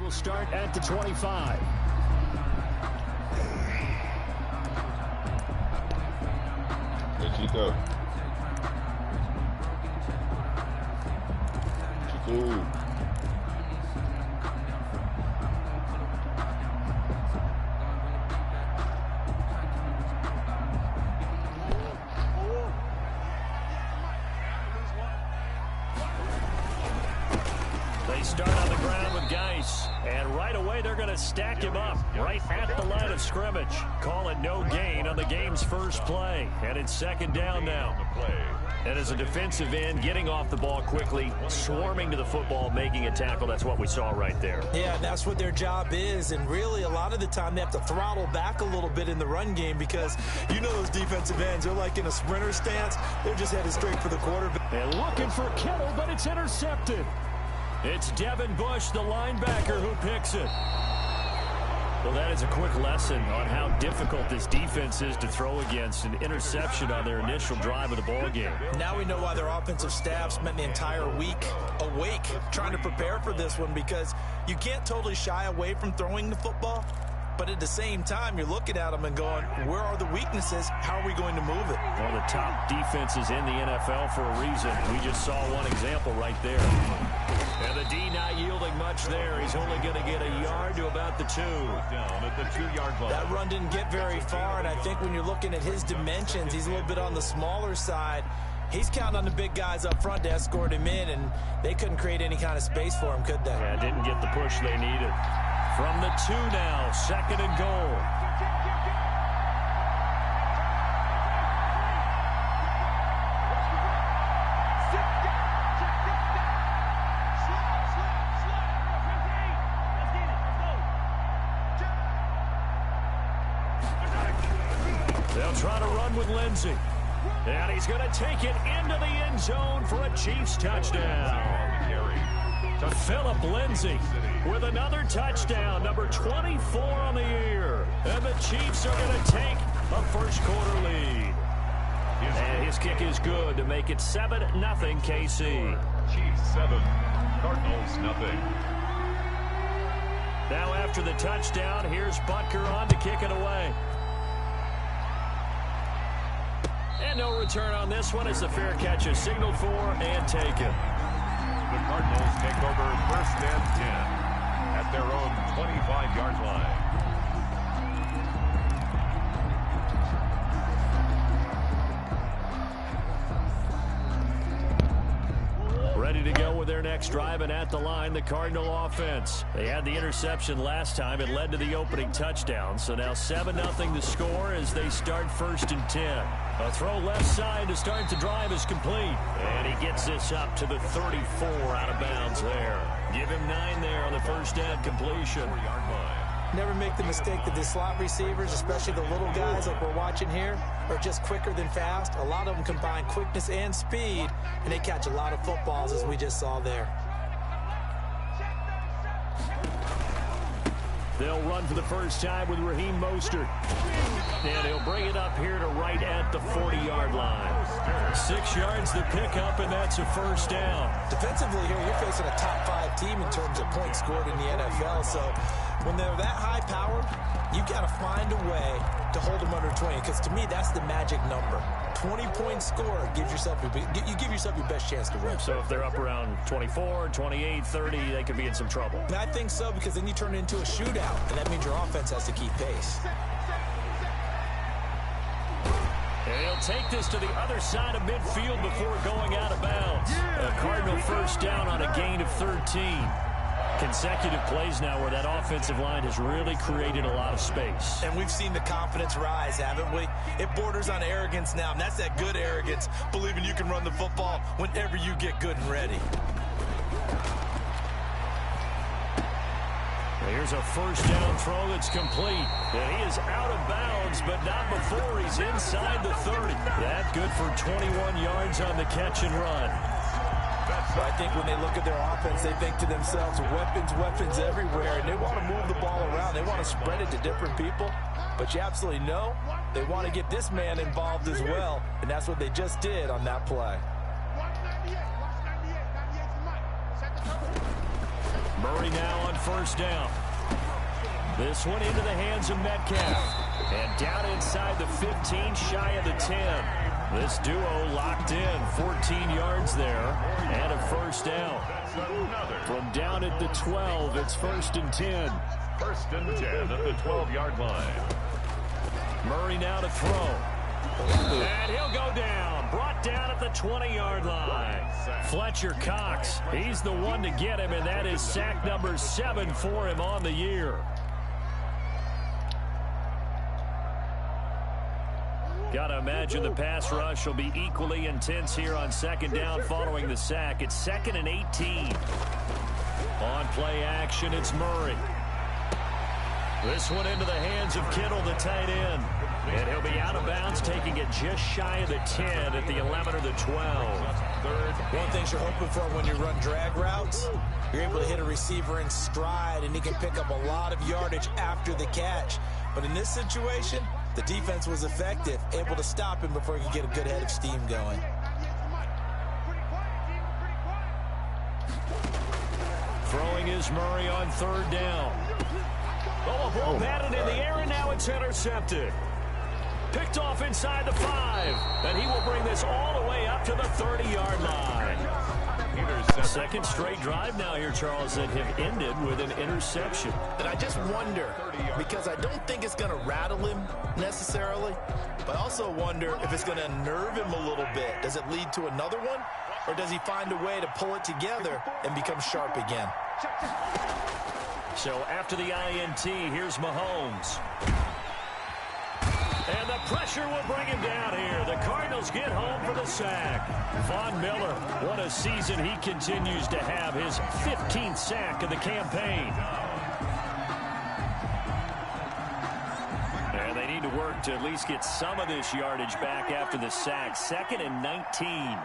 will start at the 25. Hey, Chico. Chico. They start on the ground with Geis, and right away they're going to stack him up right at the line of scrimmage. Call it no gain on the game's first play, and it's second down now. And as a defensive end, getting off the ball quickly, swarming to the football, making a tackle, that's what we saw right there. Yeah, and that's what their job is, and really a lot of the time they have to throttle back a little bit in the run game because you know those defensive ends, they're like in a sprinter stance. They're just headed straight for the quarterback. And looking for Kittle, but it's intercepted. It's Devin Bush, the linebacker, who picks it. Well, that is a quick lesson on how difficult this defense is to throw against. An interception on their initial drive of the ball game. Now we know why their offensive staff spent the entire week awake trying to prepare for this one, because you can't totally shy away from throwing the football, but at the same time you're looking at them and going, where are the weaknesses? How are we going to move it? One of the top defenses in the NFL for a reason. We just saw one example right there. And the D not yielding much there. He's only going to get a yard to about the 2. Down at the 2-yard line. That run didn't get very far, and I think when you're looking at his dimensions, he's a little bit on the smaller side. He's counting on the big guys up front to escort him in, and they couldn't create any kind of space for him, could they? Yeah, didn't get the push they needed. From the 2 now, second and goal. They'll try to run with Lindsey. And he's going to take it into the end zone for a Chiefs touchdown. To Phillip Lindsay with another touchdown, number 24 on the year. And the Chiefs are going to take a first-quarter lead. And his kick is good to make it 7-0 KC. Chiefs 7, Cardinals 0. Now after the touchdown, here's Butker on to kick it away. And no return on this one as the fair catch is signaled for and taken. The Cardinals take over first and 10 at their own 25-yard line. Ready to go with their next drive, and at the line, the Cardinal offense. They had the interception last time. It led to the opening touchdown. So now 7-0 to score as they start first and 10. A throw left side to start the drive is complete. And he gets this up to the 34 out of bounds there. Give him 9 there on the first down completion. 4-yard line. Never make the mistake that the slot receivers, especially the little guys like we're watching here, are just quicker than fast. A lot of them combine quickness and speed, and they catch a lot of footballs, as we just saw there. They'll run for the first time with Raheem Mostert. And he'll bring it up here to right at the 40-yard line. 6 yards the pickup, and that's a first down. Defensively here, you're facing a top-5 team in terms of points scored in the NFL, so when they're that high-powered, you got to find a way to hold them under 20, because to me, that's the magic number. 20-point score gives yourself you give yourself your best chance to win. So if they're up around 24, 28, 30, they could be in some trouble. And I think so, because then you turn it into a shootout, and that means your offense has to keep pace. And he'll take this to the other side of midfield before going out of bounds. A Cardinal first down on a gain of 13. Consecutive plays now where that offensive line has really created a lot of space. And we've seen the confidence rise, haven't we? It borders on arrogance now, and that's that good arrogance, believing you can run the football whenever you get good and ready. Here's a first down throw that's complete. And he is out of bounds, but not before he's inside the 30. That's good for 21 yards on the catch and run. I think when they look at their offense, they think to themselves, weapons everywhere, and they want to move the ball around. They want to spread it to different people, but you absolutely know they want to get this man involved as well, and that's what they just did on that play. Murray now on first down. This one into the hands of Metcalf. And down inside the 15, shy of the 10. This duo locked in, 14 yards there, and a first down. From down at the 12, it's 1st and 10. 1st and 10 at the 12-yard line. Murray now to throw. And he'll go down. Brought down at the 20-yard line. Fletcher Cox, he's the one to get him, and that is sack number 7 for him on the year. Got to imagine the pass rush will be equally intense here on 2nd down following the sack. It's 2nd and 18. On play action, it's Murray. This one into the hands of Kittle, the tight end. And he'll be out of bounds, taking it just shy of the 10 at the 11 or the 12. One thing you're hoping for when you run drag routes, you're able to hit a receiver in stride, and he can pick up a lot of yardage after the catch. But in this situation, the defense was effective, able to stop him before he could get a good head of steam going. Throwing is Murray on 3rd down. Oh, a ball batted in the air, and now it's intercepted. Picked off inside the 5, and he will bring this all the way up to the 30-yard line. Second straight drive now here, Charles, that have ended with an interception. And I just wonder, because I don't think it's going to rattle him necessarily, but I also wonder if it's going to unnerve him a little bit. Does it lead to another one, or does he find a way to pull it together and become sharp again? So after the INT, here's Mahomes. And the pressure will bring him down here. The Cardinals get home for the sack. Von Miller, what a season he continues to have. His 15th sack of the campaign. And they need to work to at least get some of this yardage back after the sack. 2nd and 19.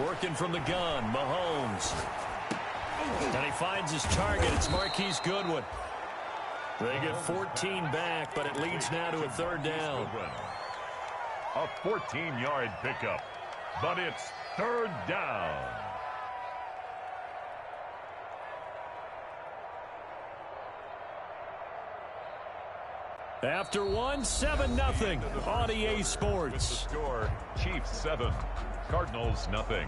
Working from the gun, Mahomes. And he finds his target. It's Marquise Goodwin. They get 14 back, but it leads now to a 3rd down. A 14-yard pickup, but it's 3rd down. After one, 7-0 on EA Sports. The score, Chiefs 7, Cardinals nothing.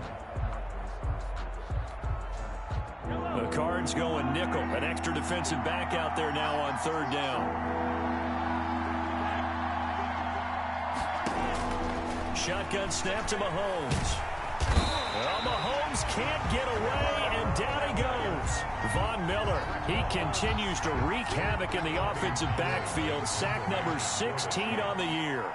The Cards going nickel. An extra defensive back out there now on 3rd down. Shotgun snap to Mahomes. Well, Mahomes can't get away, and down he goes. Von Miller, he continues to wreak havoc in the offensive backfield. Sack number 16 on the year.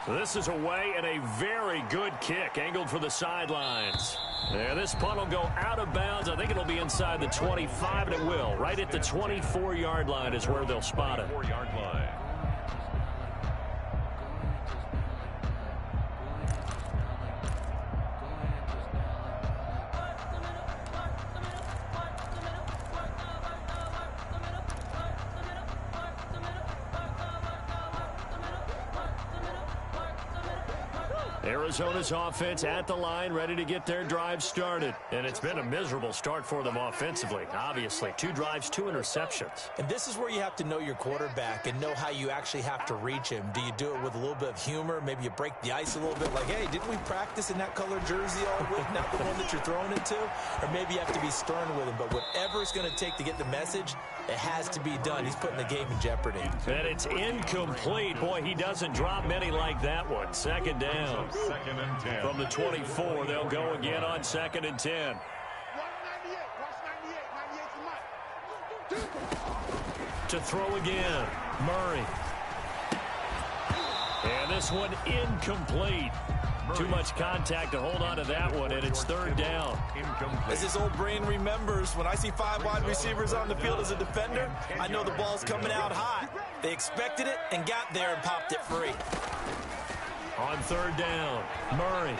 This is away, and a very good kick angled for the sidelines. There, this punt will go out of bounds. I think it'll be inside the 25, and it will. Right at the 24-yard line is where they'll spot it. 4-yard line. Arizona's offense at the line, ready to get their drive started. And it's been a miserable start for them offensively. Obviously, 2 drives, 2 interceptions. And this is where you have to know your quarterback and know how you actually have to reach him. Do you do it with a little bit of humor? Maybe you break the ice a little bit, like, hey, didn't we practice in that color jersey all week, not the one that you're throwing it to? Or maybe you have to be stern with him. But whatever it's going to take to get the message, it has to be done. He's putting the game in jeopardy. And it's incomplete. Boy, he doesn't drop many like that one. 2nd down. 2nd and 10. From the 24, they'll go again on 2nd and 10. To throw again, Murray. And this one incomplete. Too much contact to hold on to that one, and it's 3rd down. As his old brain remembers, when I see 5 wide receivers on the field as a defender, I know the ball's coming out hot. They expected it and got there and popped it free. On 3rd down, Murray.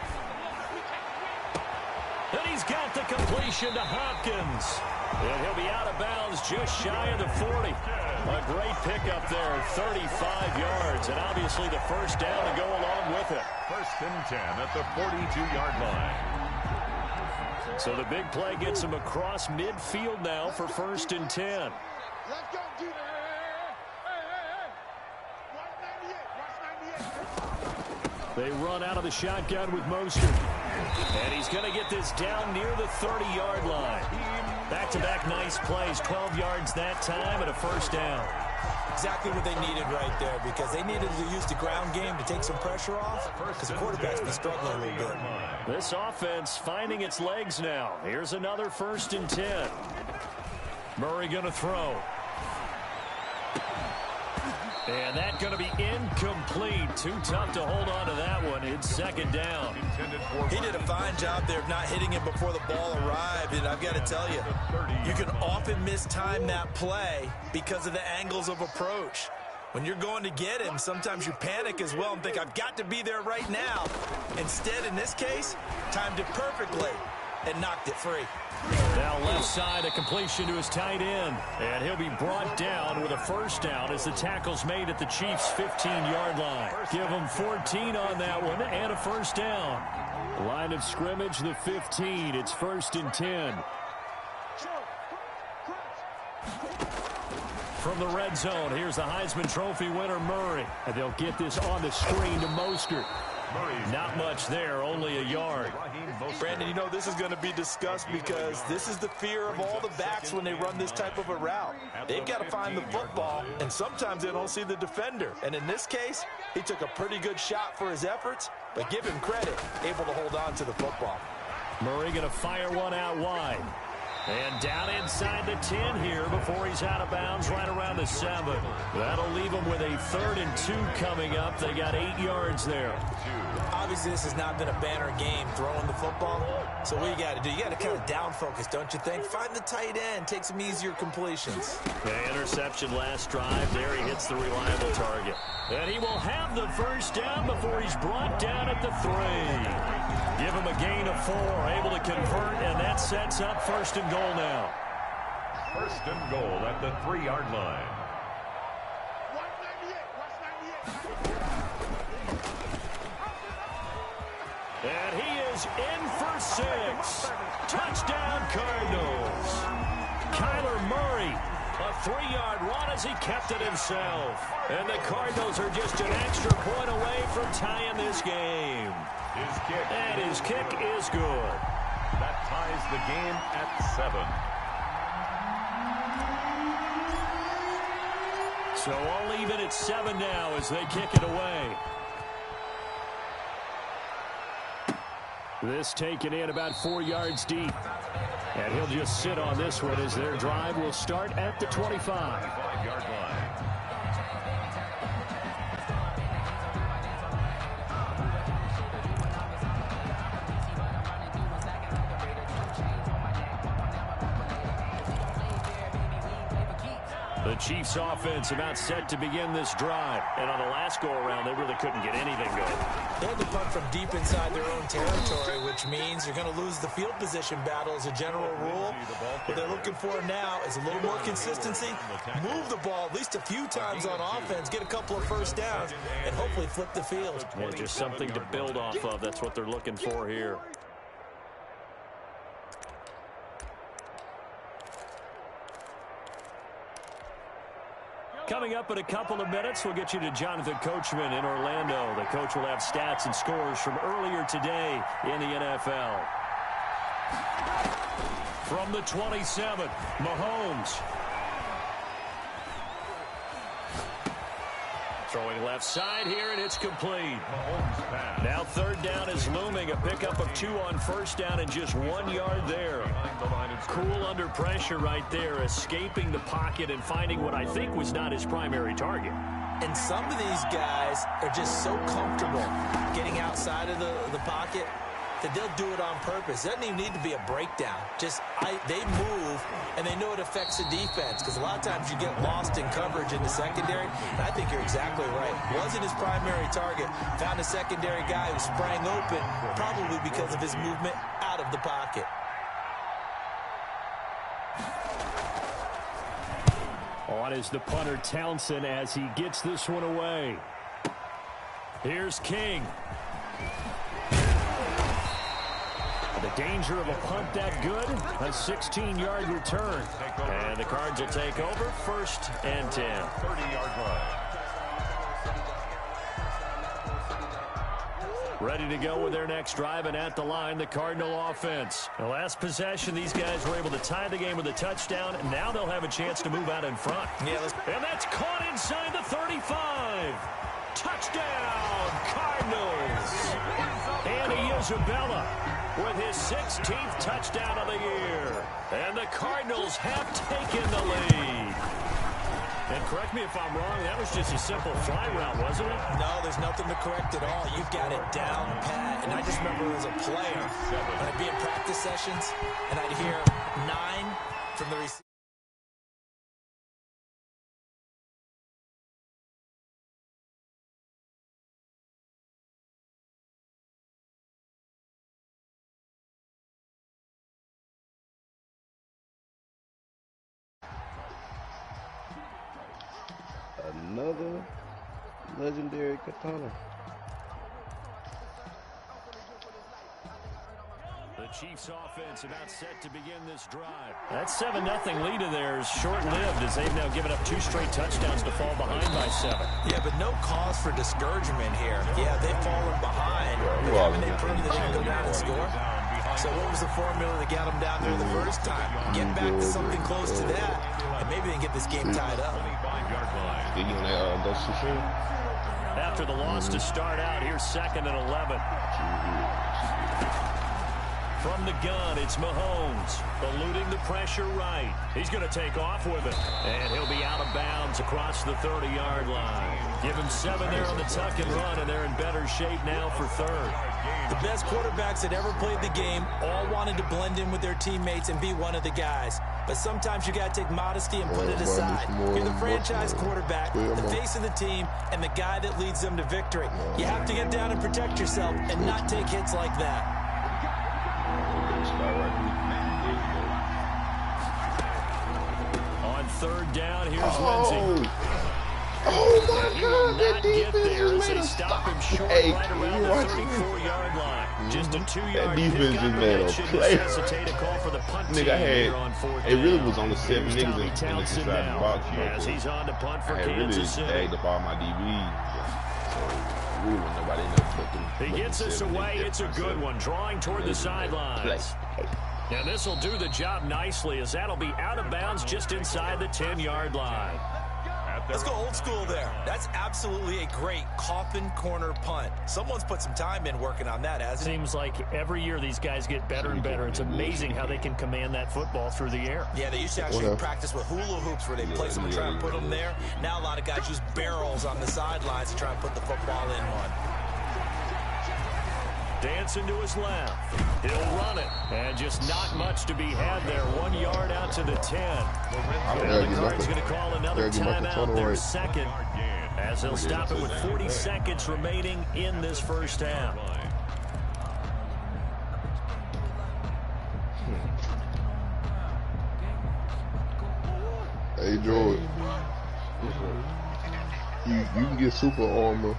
And he's got the completion to Hopkins. And he'll be out of bounds just shy of the 40. A great pickup there, 35 yards. And obviously the first down to go along with it. 1st and 10 at the 42-yard line. So the big play gets him across midfield now for 1st and 10. Let's go, Gina. They run out of the shotgun with Mostert. And he's going to get this down near the 30-yard line. Back-to-back nice plays, 12 yards that time and a first down. Exactly what they needed right there, because they needed to use the ground game to take some pressure off, because the quarterback's been struggling a little bit. This offense finding its legs now. Here's another 1st and 10. Murray going to throw. And that's going to be incomplete. Too tough to hold on to that one. It's 2nd down. He did a fine job there of not hitting him before the ball arrived. And I've got to tell you, you can often mistime that play because of the angles of approach. When you're going to get him, sometimes you panic as well and think, I've got to be there right now. Instead, in this case, timed it perfectly and knocked it free. Now left side, a completion to his tight end. And he'll be brought down with a first down as the tackle's made at the Chiefs' 15-yard line. Give him 14 on that one and a first down. Line of scrimmage, the 15. It's 1st and 10. From the red zone, here's the Heisman Trophy winner, Murray. And they'll get this on the screen to Mostert. Not much there, only a yard. Brandon, you know this is going to be discussed because this is the fear of all the backs when they run this type of a route. They've got to find the football, and sometimes they don't see the defender. And in this case, he took a pretty good shot for his efforts, but give him credit, able to hold on to the football. Murray going to fire one out wide. And down inside the 10 here before he's out of bounds right around the 7. That'll leave him with a 3rd and 2 coming up. They got 8 yards there. Obviously, this has not been a banner game throwing the football. So what you got to do, you got to kind of down focus, don't you think? Find the tight end, take some easier completions. The interception last drive. There he hits the reliable target. And he will have the first down before he's brought down at the 3. Give him a gain of 4, able to convert, and that sets up 1st and goal now. 1st and goal at the 3-yard line. And he is in for 6. Touchdown, Cardinals. Kyler Murray, a 3-yard run as he kept it himself. And the Cardinals are just an extra point away from tying this game. And his kick is good. That ties the game at 7. So all even at 7 now as they kick it away. This taken in about 4 yards deep. And he'll just sit on this one as their drive will start at the 25. 5-yard line. The Chiefs offense about set to begin this drive. And on the last go-around, they really couldn't get anything going. They had to punt from deep inside their own territory, which means you're going to lose the field position battle as a general rule. What they're looking for now is a little more consistency, move the ball at least a few times on offense, get a couple of first downs, and hopefully flip the field. Yeah, just something to build off of. That's what they're looking for here. Coming up in a couple of minutes, we'll get you to Jonathan Coachman in Orlando. The coach will have stats and scores from earlier today in the NFL. From the 27, Mahomes. Throwing left side here, and it's complete. Now 3rd down is looming. A pickup of 2 on 1st down and just 1 yard there. Cool under pressure right there, escaping the pocket and finding what I think was not his primary target. And some of these guys are just so comfortable getting outside of the pocket that they'll do it on purpose. It doesn't even need to be a breakdown. They move, and they know it affects the defense, because a lot of times you get lost in coverage in the secondary. And I think you're exactly right. Wasn't his primary target. Found a secondary guy who sprang open, probably because of his movement out of the pocket. on is the punter Townsend as he gets this one away. Here's King. The danger of a punt that good, a 16-yard return. And the Cards will take over 1st and 10. 30-yard line. Ready to go with their next drive, and at the line, the Cardinal offense. The last possession, these guys were able to tie the game with a touchdown, and now they'll have a chance to move out in front. And that's caught inside the 35. Touchdown, Cardinals. Andy Isabella with his 16th touchdown of the year. And the Cardinals have taken the lead. And correct me if I'm wrong, that was just a simple fly route, wasn't it? No, there's nothing to correct at all. You've got it down pat. And I just remember as a player, when I'd be in practice sessions, and I'd hear 9 from the receiver. Another legendary katana. The Chiefs offense about set to begin this drive. That 7-0 lead of theirs short-lived as they've now given up 2 straight touchdowns to fall behind by 7. Yeah, but no cause for discouragement here. Yeah, they've fallen behind. But haven't they proved that they can go down and score? So what was the formula that got them down there the first time? Get back to something close to that, and maybe they can get this game tied up. After the loss to start out, here's 2nd and 11. From the gun, it's Mahomes, eluding the pressure right. He's going to take off with it, and he'll be out of bounds across the 30-yard line. Give him 7 there on the tuck and run, and they're in better shape now for 3rd. The best quarterbacks that ever played the game all wanted to blend in with their teammates and be one of the guys. But sometimes you got to take modesty and put it aside. You're the franchise quarterback, the face of the team, and the guy that leads them to victory. You have to get down and protect yourself and not take hits like that. On 3rd down, here's Lindsey. Oh my He will God! not get there as they stop him short right around the 34-yard line. Just a 2-yard defense just made a play. Nigga, it really was on the 7 niggas in the inside the box. As he's on to punt for Kansas City. I really tagged up all my DBs. So really wasn't nobody in there. He gets this away. It's a good one, drawing toward the sidelines. And this will do the job nicely as that'll be out of bounds just inside the 10-yard line. Let's go old school there. That's absolutely a great coffin corner punt. Someone's put some time in working on that, hasn't it? Seems like every year these guys get better and better. It's amazing how they can command that football through the air. Yeah, they used to actually practice with hula hoops where they place them and try and put them there. Now a lot of guys use barrels on the sidelines to try and put the football in one. Dancing to his left. He'll run it. And just not much to be had there. 1 yard out to the 10. And the Cards going to call another timeout, their 2nd, as they'll stop it with 40 seconds remaining in this first half. Hey, George. You can get super armor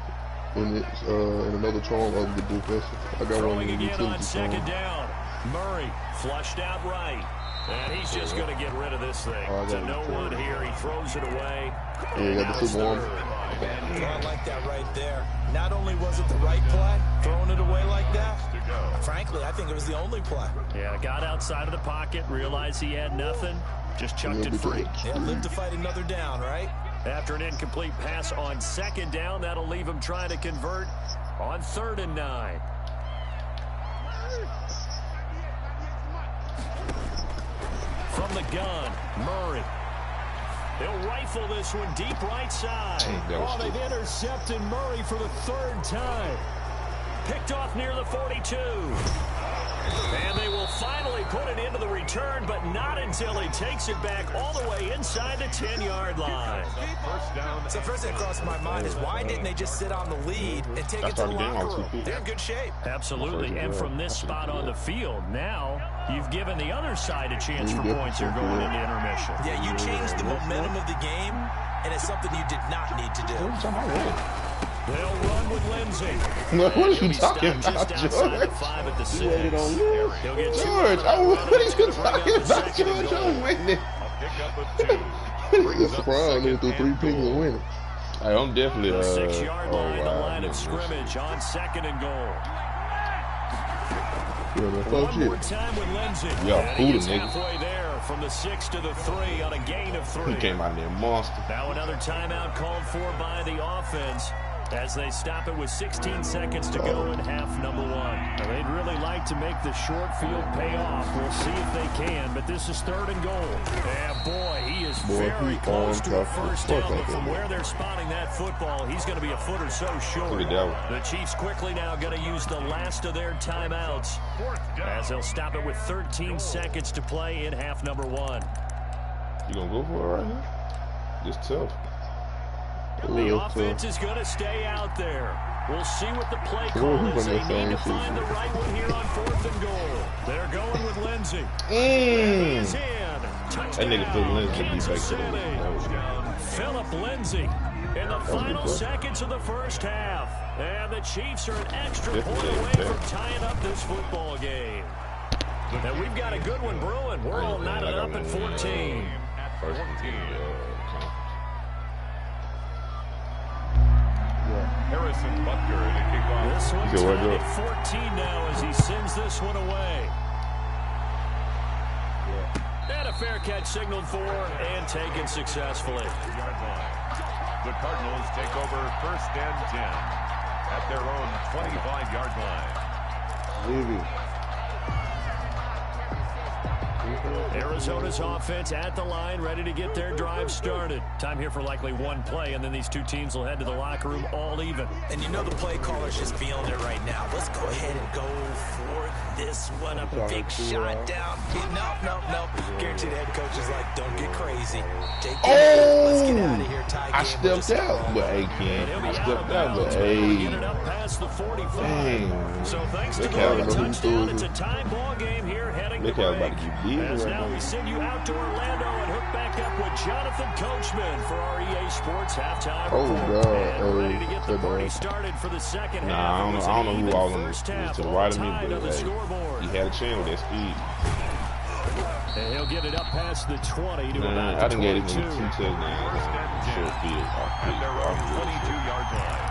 when it's in another charm other than defensive. I got one in the again on utility 2nd charm. down. Murray flushed out right. And he's just going to get rid of this thing. To no one here. He throws it away. Yeah, you got the super armor. I like that right there. Not only was it the right play, throwing it away like that, frankly, I think it was the only play. Yeah, got outside of the pocket, realized he had nothing, just chucked it free. Yeah, live to fight another down, right? After an incomplete pass on 2nd down, that'll leave him trying to convert on 3rd and 9. From the gun, Murray. They'll rifle this one deep right side. Oh, they've intercepted Murray for the 3rd time. Picked off near the 42. And they will finally put it into the return. return, but not until he takes it back all the way inside the 10-yard line. First down. So first thing that crossed my mind is why didn't they just sit on the lead and take it to the locker room? They're in good shape. Absolutely, and from this spot on the field, now you've given the other side a chance for points here going into intermission. Yeah, you changed the momentum of the game, and it's something you did not need to do. They'll run with Lindsey. What are you talking about, George? George, What are you talking about, George? I'm winning. A pickup of 2. That's the problem. They threw 3 picks and winning. Hey, I'm definitely The 6-yard line, the line of scrimmage on 2nd and goal. One more time with Lindsey. Yeah, and he's nigga. halfway there from the 6 to the 3 on a gain of 3. He came out there monster. Now another timeout called for by the offense as they stop it with 16 seconds to go in half number 1. Now, they'd really like to make the short field pay off. We'll see if they can, but this is 3rd and goal. Yeah, boy, he is very close to a first down, but from where they're spotting that football, he's going to be a foot or so short. The Chiefs quickly now going to use the last of their timeouts as they'll stop it with 13 seconds to play in half number 1. You gonna go for it right here? Just tough. The offense is going to stay out there. We'll see what the play call is. They need to find the right one here on 4th and goal. They're going with Lindsey. He is in. Touchdown, That nigga Phil Lindsey Kansas City. be Philip Lindsey in the final seconds of the first half. And the Chiefs are an extra point away from tying up this football game. And we've got a good one brewing. We're all knotted up at 14. First Harrison Butker in a kickoff. This one tied at 14 now as he sends this one away. And a fair catch signaled for and taken successfully. The Cardinals take over 1st and 10 at their own 25-yard line. Arizona's offense at the line, ready to get their drive started. Time here for likely one play, and then these two teams will head to the locker room all even. And you know the play caller's just feeling it right now. Let's go ahead and go for this one. A big shot down. Nope. Guaranteed the head coach is like, don't get crazy. Take it. Let's get out of here, tie game. I stepped out, but hey, Ken. I stepped out, but hey. Get it up past the 45. Dang. So thanks to the touchdown, it's a tie ball game here heading to break. As now we send you out to Orlando and hook back up with Jonathan Coachman for our EA Sports halftime report. And we're ready to get the party started for the second half. I don't know who all of them to the right of me, but hey, he had a chance with that speed. And he'll get it up past the 20 to about I the didn't get it 22. from 2 touchdowns. Short field. At their own 22-yard line.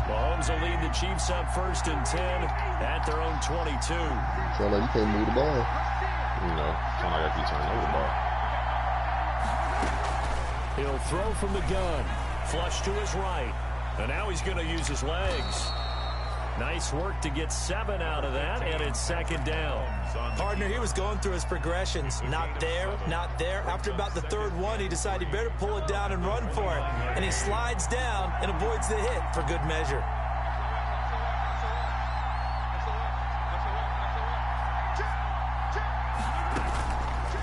Mahomes will lead the Chiefs up 1st and 10 at their own 22. Sound like you can't move the ball. You know, sound like I keep turning over the ball. He'll throw from the gun. Flush to his right. And now he's going to use his legs. Nice work to get 7 out of that, and it's 2nd down. Partner, he was going through his progressions. Not there. After about the 3rd one, he decided he better pull it down and run for it. And he slides down and avoids the hit for good measure.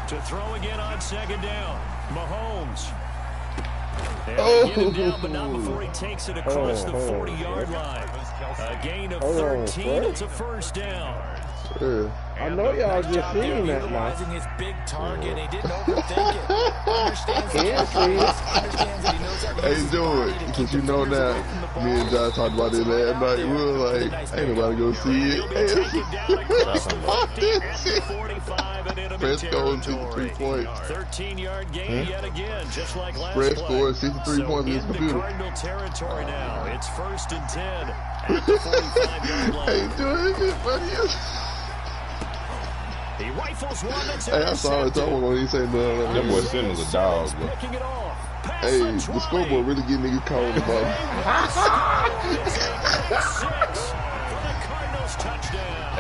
To throw again on 2nd down. Mahomes. And they get him down, but not before he takes it across the 40-yard line. A gain of 13. It's a first down. I know y'all just seen that now. Realizing his big target, he didn't overthink it. Understands the understands that he knows how to Hey, use his do body it. to Because keep you know defenders now, away from the ball. me and John talked about it last night. We were like, ain't nobody go see it. He'll be taken down across the 50 at the 45 and enemy Fresco is territory. 63 points. 13-yard gain yet again, just like last Fred play. scored 63 points in his into computer. Cardinal territory now. It's 1st and 10 at the 45-yard line. Hey, dude, this is funny. He rifles one that's Hey, I saw it. Someone when he said That no. boy Simmons a dog, bro. Picking it off. Pass Hey, the the 20. scoreboard really get niggas caught on the ball. 6 for the Cardinals touchdown.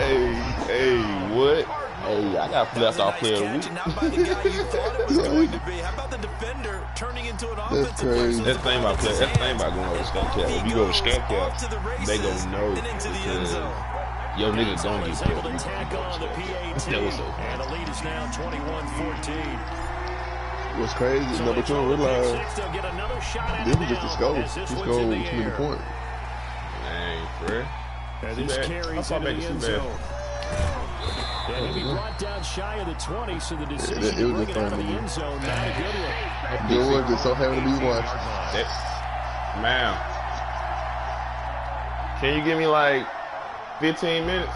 Hey, what? Hey, I I got left off player of the week. Not by the guy you thought it was going to be. How about the defender turning into an offensive person? That's the thing about going over the Scat Cap. If you go to Scat Cap, they gonna know because your niggas gonna get killed. That was so funny. And the lead is now 21-14. What's crazy is number 2 realized this was just a score. He scored too many points. Dang, Fred. And this carries into the end zone. And he'll be brought down shy of the 20, so the decision to bring it out of the end zone, not a good one. It was just so having to be watched. Ma'am, can you give me like 15 minutes?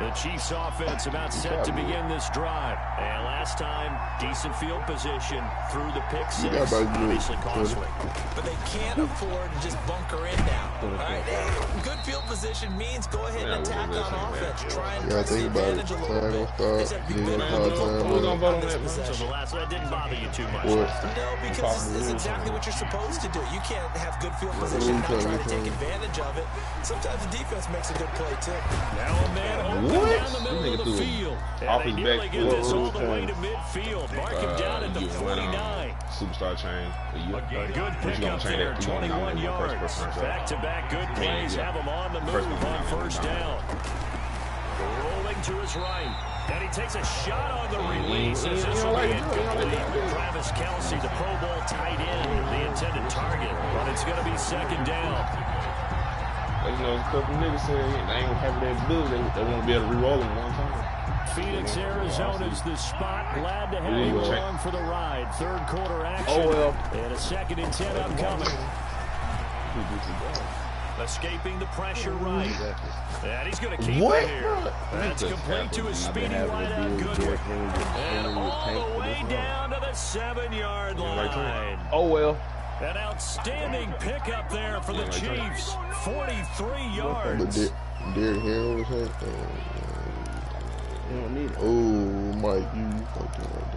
The Chiefs offense about set to begin this drive. And last time, decent field position through the pick six. Obviously costly. But they can't afford to just bunker in now. All right, good field position means go ahead and attack on offense. Try and press the advantage a little bit. Who's gonna vote on that? So the last that didn't bother you too much. No, because this is exactly what you're supposed to do. You can't have good field position and not try to take advantage of it. Sometimes the defense makes a good play too. Now a man open down the middle of the field. Off And his they nearly back get foot. this all the way to midfield. Mark him down at the 49. Superstar chain. A good pickup there, 21 yards. Back-to-back good plays have him on the move on first down. Rolling to his right. And he takes a shot on the release. As this will be incomplete. Travis Kelce, the Pro Bowl tight end, the intended target. But it's going to be second down. You know, a couple niggas said they ain't gonna have that blue. They want to be able to re-roll them one time. Phoenix, Arizona's the spot. Glad to have you along for the ride. Third quarter action. Oh, well. And a 2nd and 10 upcoming. Escaping the pressure right. And he's going to keep it here. That's complete to his speedy wideout Goodwin. And all the way down to the 7-yard line. Oh, well. An outstanding pickup there for the Chiefs. 43 yards. Derrick Henry was hurt. You don't need it. Oh, Mike, you fucking right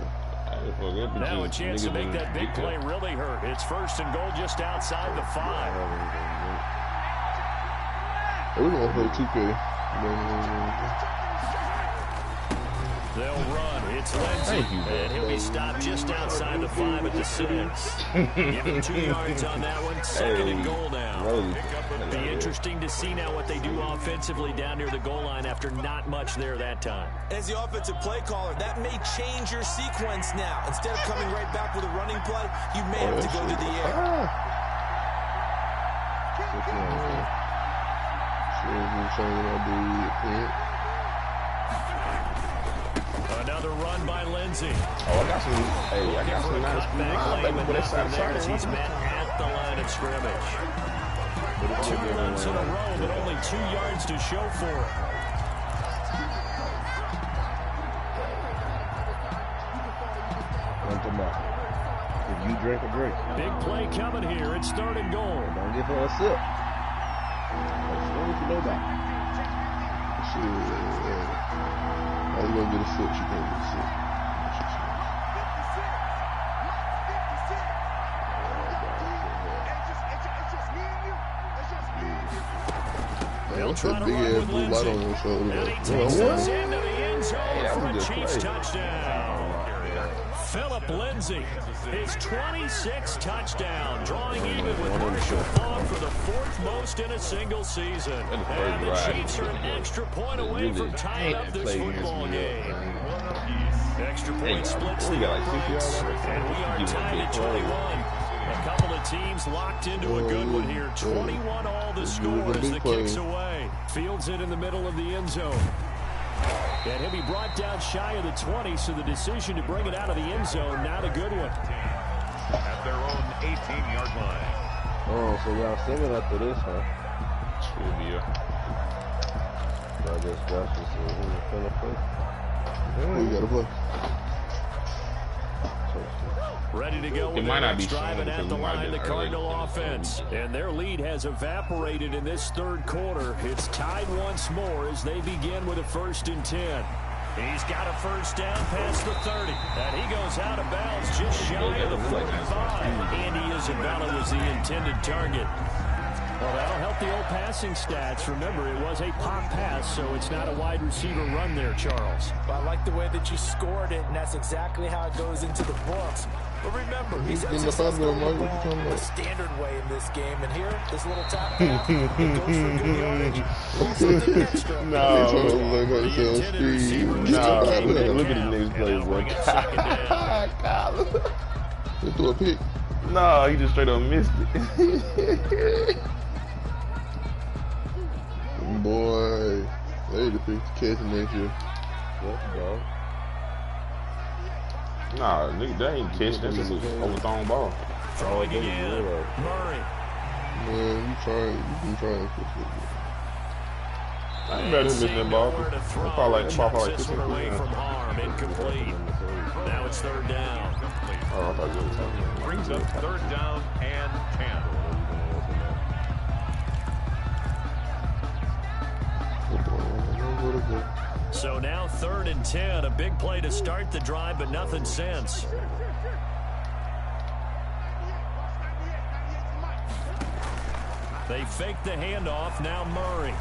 there. Now a chance to make that big play really hurt. It's 1st and goal just outside the 5. Hey, we're going to play 2K. They'll run. It's Lindsay. And he'll be stopped just outside the 5 at the 6. Give him 2 yards on that one. 2nd and goal now. It'll be interesting to see now what they do offensively down near the goal line after not much there that time. As the offensive play caller, that may change your sequence now. Instead of coming right back with a running play, you may have to go to the air. Another run by Lindsay. Oh, I got some. Hey, I got some nice baby. But that's outside. He's met at the line of scrimmage. 2 runs in a row, but only 2 yards to show for it. If you drink a drink. Big play coming here. It's 3rd and goal. Don't give her a sip. That's what you know about. How you gonna get a sip? She can't get a sip. They'll What's try that to big run ass with blue light Lindsay. on your shoulder? And he takes us into the end zone for a Chiefs touchdown. Philip Lindsay, his 26th touchdown, drawing even with Marshall Faulk for the 4th most in a single season. And the Chiefs are an extra point away from tying up this football game. Extra point splits the uprights, and we are tied at 21. A couple of teams locked into a good one here. 21 all the score as the kick's away. Fields it in the middle of the end zone. And he'll be brought down shy of the 20, so the decision to bring it out of the end zone, not a good one. At their own 18-yard line. Oh, so y'all singing after this, huh? Trivia. So I guess Josh is finna play. Who you gotta play? Ready to go with the next driving at the line, the Cardinal offense. And their lead has evaporated in this 3rd quarter. It's tied once more as they begin with a 1st and 10. He's got a 1st down past the 30. And he goes out of bounds just shy of the 45. Andy Isabella was the intended target. Well, that'll help the old passing stats. Remember, it was a pop pass, so it's not a wide receiver run there, Charles. Well, I like the way that you scored it, and that's exactly how it goes into the books. But remember, he's a standard way in this game, and here, this little top pass, it goes for good yardage. Something extra. No, look at these niggas play one. He threw a pick. No, he just straight up missed it. Boy, they need to fix the catching next year. Nah, nigga, they ain't catch that. This is overthrown ball. Throwing again, Murray. Man, you can try and fix it. I ain't better than missing that ball. That ball like 15 away from harm, incomplete. Now it's third down. Oh, I thought you were talking about. Brings up third down and 10. So now 3rd and 10. A big play to start the drive, but nothing since. They fake the handoff. Now Murray.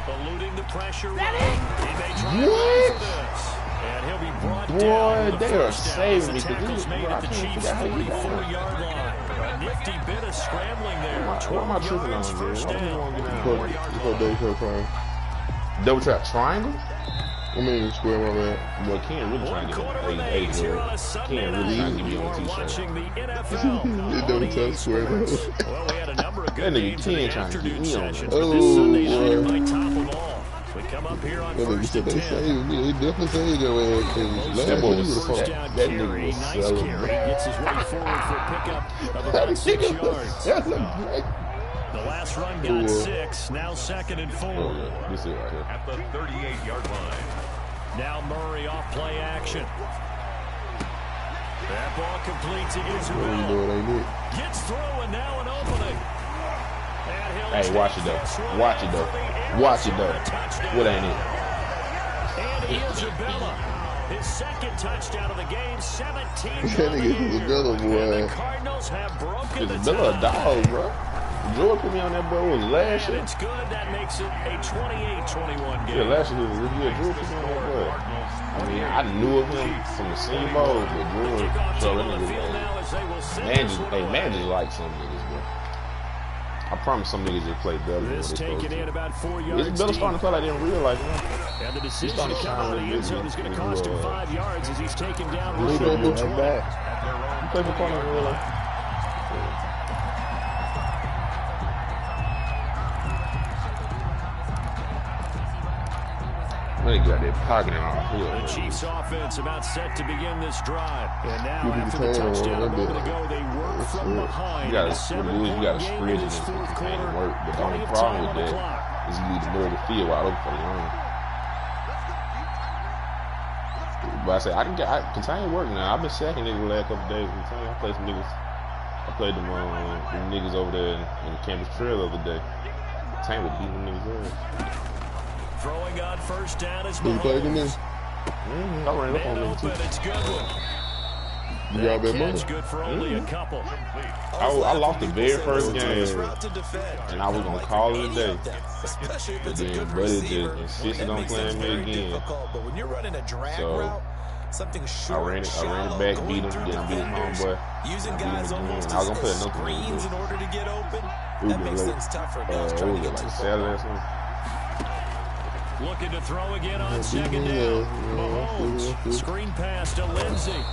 Eluding the pressure. He may try to run for this. And he'll be brought down. They are saving me. Tackles made at the Chiefs' 44-yard line. A nifty bit of scrambling there. What am I tripping on, dude? First down. Double trap triangle? I mean, square my man. Well, Ken really trying to get him. Hey, Ken really trying to get me on a t-shirt. They double trap square. Well, we had a number of good games in the afternoon sessions, but Oh, this Sunday night boy. might top them all. We come up here on That nigga 1st said and they 10. saved me. They definitely saved your ass. That boy was First down that carry, nigga was nice selling. carry. Gets his way forward for a pickup of about 6 yards. That's a great. The last run got 6, now 2nd and 4. Oh, yeah. This is right here. At the 38-yard line. Now Murray off play action. That ball complete to Israel. Gets through and now an opening. Hey, watch it though. Watch it though. Watch it though. What ain't it? And Isabella, his 2nd touchdown of the game, 17. That nigga Isabella, boy. The Cardinals have broken the Isabella a dog, bro. George put me on that boy. It was last year. It's good. That makes it a 28-21 game. Yeah, last year was really good. George put me on that boy. I mean, I knew of him from the senior bowl, but George, so that nigga man just like some niggas, bro. I promise some niggas just play better than what This they supposed taken in to. about 4 yards. Isabella starting to play like they didn't realize it. And the decision to come out of the end zone is going to cost him 5 yards as he's taken down. He played for corner in real life. They got that pocket in our field. The Chiefs offense about set to begin this drive. And now after the touchdown a moment ago, they work from behind. You got to spread it in fourth quarter. Work. But the only problem with that is you leave the middle of the field wide open for the run. But I say I Kentucky work now. I've been sacking niggas the last couple days. I played some niggas. I played them niggas over there in the Campus Trail the other day. Kentucky was beating them niggas up. Throwing on first down is Mahomes. I ran up on them too. It's good one. You got that money? Good for only a couple. I lost the very first game, and I was gonna call it a day. But then Buddy just insisted on playing me again. So I ran it back, beat him, then I beat his homeboy. Using guys almost I was gonna play another screens in order to get open. It That makes things tougher. was like Saturday or something. Looking to throw again on 2nd down. Mahomes, screen pass to Lindsey.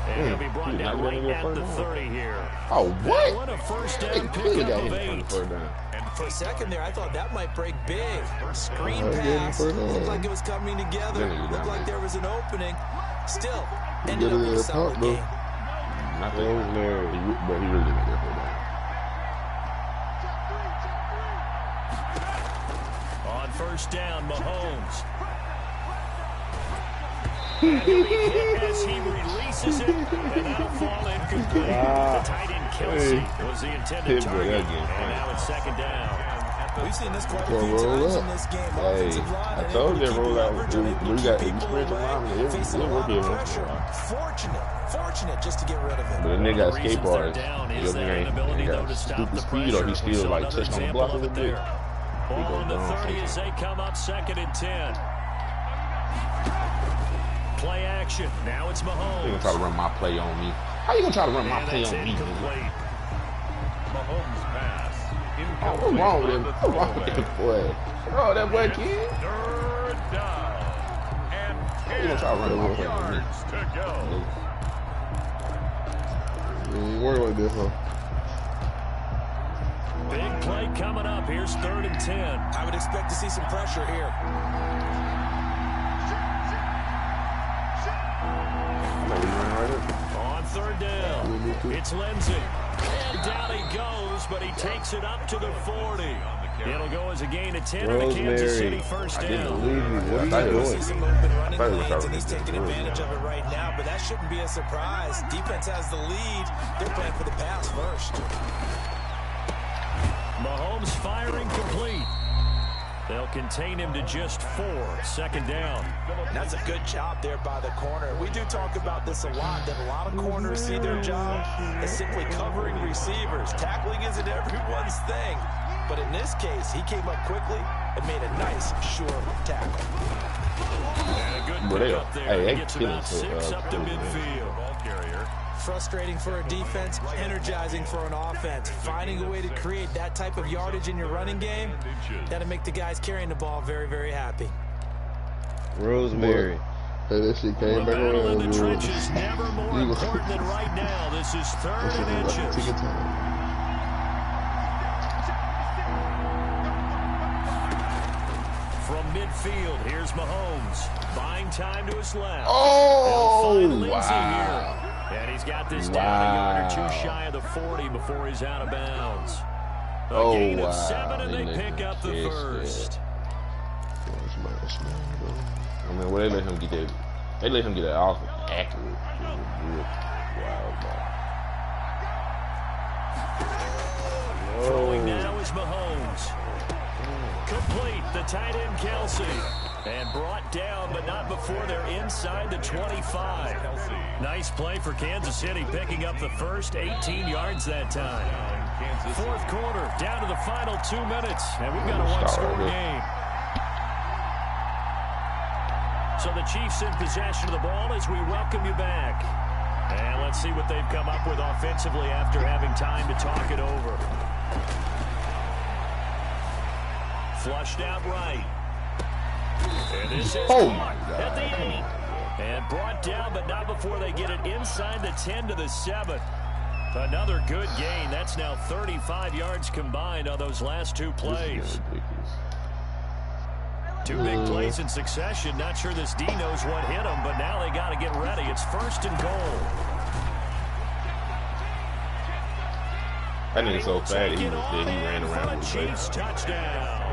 And he'll be brought down right at the 30 here. Oh, what? What a first down They clearly pickup got of hit on 8. the third down. And for a second there, I thought that might break big. Screen pass. Looked like it was coming together. Looked like there was an opening. Still, ended up with a solid game. Not that he was there, but he really didn't get that third down. On first down, Mahomes. And he'll be hit as he releases it, and that'll fall incomplete. The tight end Kelsey was the intended target, and now it's 2nd down. At We've seen this quite a few times in this game. Hey, I told you to roll out. We got experience around it. It will be Fortunate just to get rid of it. But the nigga got skateboards. He got stupid speed, or he still like touched on the block a little bit. On the 30 as they come up 2nd and 10. Play action. Now it's Mahomes. He gonna try to run my play on me. How you gonna try to run my play on me? Mahomes pass. Oh, what's wrong with him? What's wrong with him, boy? Oh, that boy kid. 3rd down. And You gonna try to run the ball on me? to go. You ain't worried about this, huh? Big play coming up. Here's 3rd and 10. I would expect to see some pressure here. On 3rd down, it's Lindsey. And down he goes, but he takes it up to the 40. It'll go as a gain of 10 on the Kansas City first down. I didn't believe you. What are you doing? Some open running lanes, and he's taking advantage of it right now, but that shouldn't be a surprise. Defense has the lead. They're playing for the pass first. Mahomes firing complete. They'll contain him to just 4. 2nd down. That's a good job there by the corner. We do talk about this a lot, that a lot of corners see their job as simply covering receivers. Tackling isn't everyone's thing. But in this case, he came up quickly and made a nice, sure tackle. And a good pickup there. He gets about 6 up to midfield. Ball carrier. Frustrating for a defense, energizing for an offense. Finding a way to create that type of yardage in your running game, that'll make the guys carrying the ball very, very happy. Rosemary. Hey, that shit came The back battle around. in the trenches never more important than right now. This is 3rd and inches. From midfield, here's Mahomes. Buying time to his left. Oh, wow. And he's got this down a yard or 2 shy of the 40 before he's out of bounds. A gain of 7, and they pick up the first. I mean, well, they let him get that. They let him get that off accurate. Wow, Throwing now is Mahomes. Complete, the tight end Kelsey. And brought down, but not before they're inside the 25. Nice play for Kansas City, picking up the first 18 yards that time. 4th quarter, down to the final 2 minutes, and we've got a 1-score game. So the Chiefs in possession of the ball as we welcome you back. And let's see what they've come up with offensively after having time to talk it over. Flushed out right. And this is at the 8. And brought down, but not before they get it inside the 10 to the 7. Another good gain. That's now 35 yards combined on those last 2 plays. 2 big plays in succession. Not sure this D knows what hit him, but now they got to get ready. It's 1st and goal. That nigga so fat, he ran around with the Chiefs touchdown.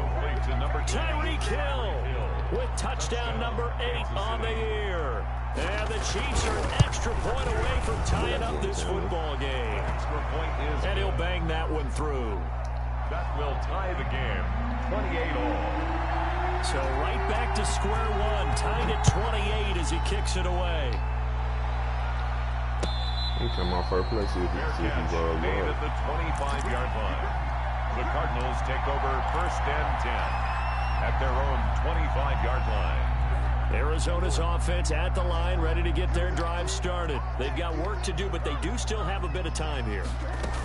Tyreek Hill with touchdown number 8 on the year. And the Chiefs are an extra point away from tying up this football game. And he'll bang that one through. That will tie the game. 28-all. So right back to square one. Tied at 28 as he kicks it away. He come off first place. See if he's made at the 25-yard line. The Cardinals take over 1st and 10 at their own 25-yard line. Arizona's offense at the line, ready to get their drive started. They've got work to do, but they do still have a bit of time here.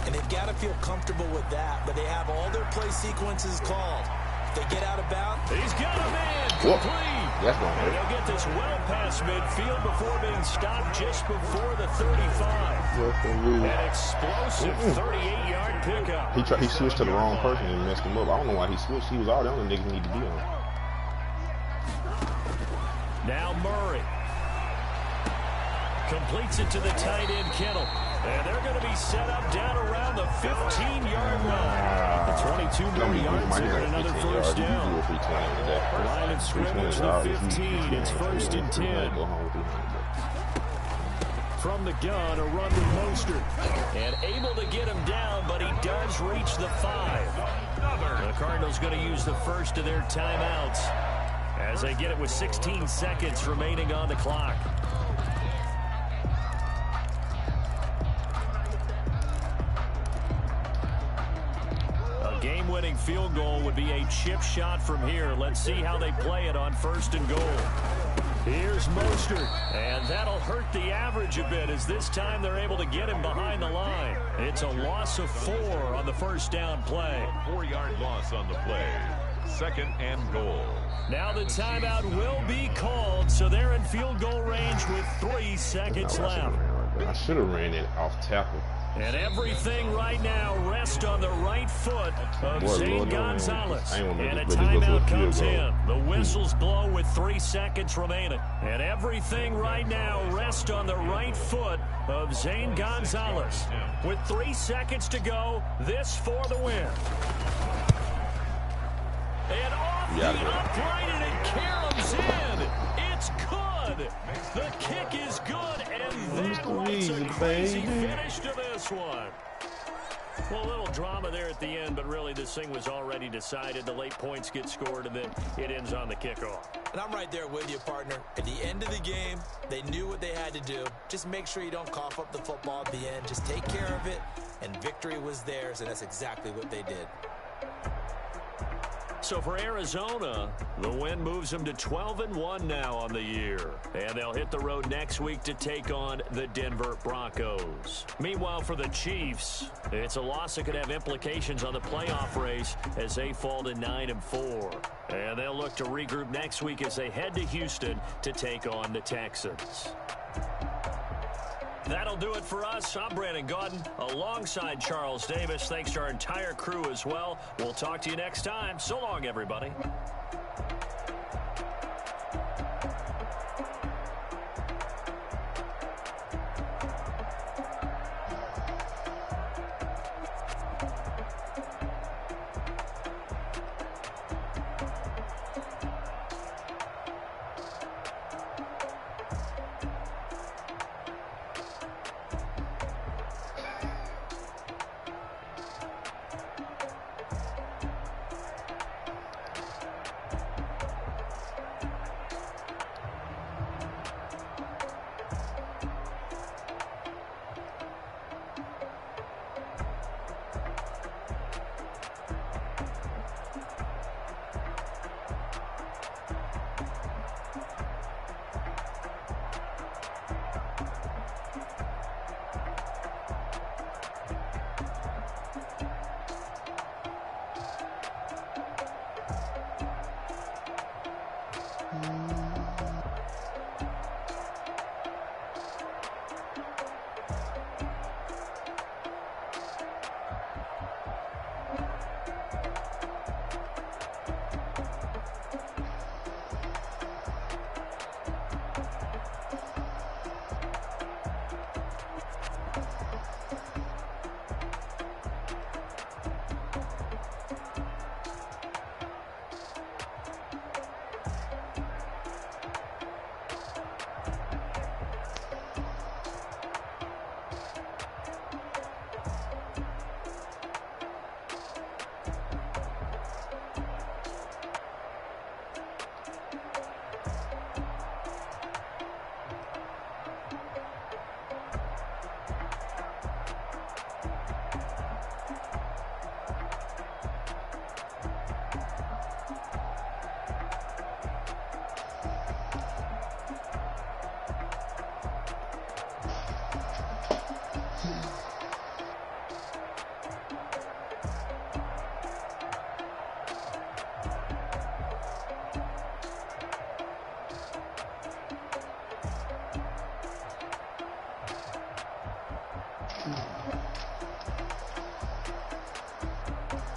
And they've got to feel comfortable with that, but they have all their play sequences called. If they get out of bounds, he's got a man complete. That's going to hurt. And they'll get this well past midfield before being stopped just before the 35. An explosive 38-yard pickup. He switched to the wrong person and messed him up. I don't know why he switched. He was all the only nigga he needed to be on. Now Murray completes it to the tight end Kittle. And they're going to be set up down around the 15-yard line. The 22 more yards here and another first down. Line of scrimmage the 15. It's 1st and 10. From the gun, a run with Mostert. And able to get him down, but he does has reached the 5. The Cardinals going to use the first of their timeouts as they get it with 16 seconds remaining on the clock. A game-winning field goal would be a chip shot from here. Let's see how they play it on 1st and goal. Here's Mostert, and that'll hurt the average a bit as this time they're able to get him behind the line. It's a loss of 4 on the first down play. A 4-yard loss on the play. 2nd and goal. Now the timeout will be called, so they're in field goal range with 3 seconds left. I should have ran it off tackle. And everything right now rests on the right foot of Zane Gonzalez. And a timeout comes in. The whistles blow with 3 seconds remaining. And everything right now rests on the right foot of Zane Gonzalez. With 3 seconds to go, this for the win. And off the upright, and it caroms in. It's good. The kick is good, and that writes a crazy finish to this one. Well, a little drama there at the end, but really this thing was already decided. The late points get scored, and then it ends on the kickoff. And I'm right there with you, partner. At the end of the game, they knew what they had to do. Just make sure you don't cough up the football at the end. Just take care of it, and victory was theirs, and that's exactly what they did. So for Arizona, the win moves them to 12-1 now on the year. And they'll hit the road next week to take on the Denver Broncos. Meanwhile, for the Chiefs, it's a loss that could have implications on the playoff race as they fall to 9-4. And they'll look to regroup next week as they head to Houston to take on the Texans. That'll do it for us. I'm Brandon Gaudin alongside Charles Davis. Thanks to our entire crew as well. We'll talk to you next time. So long, everybody.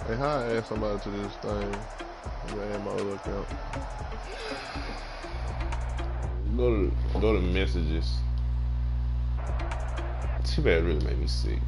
Hey, how I add somebody to this thing? I'm gonna add my other account. Go to messages. Too bad it really made me sick.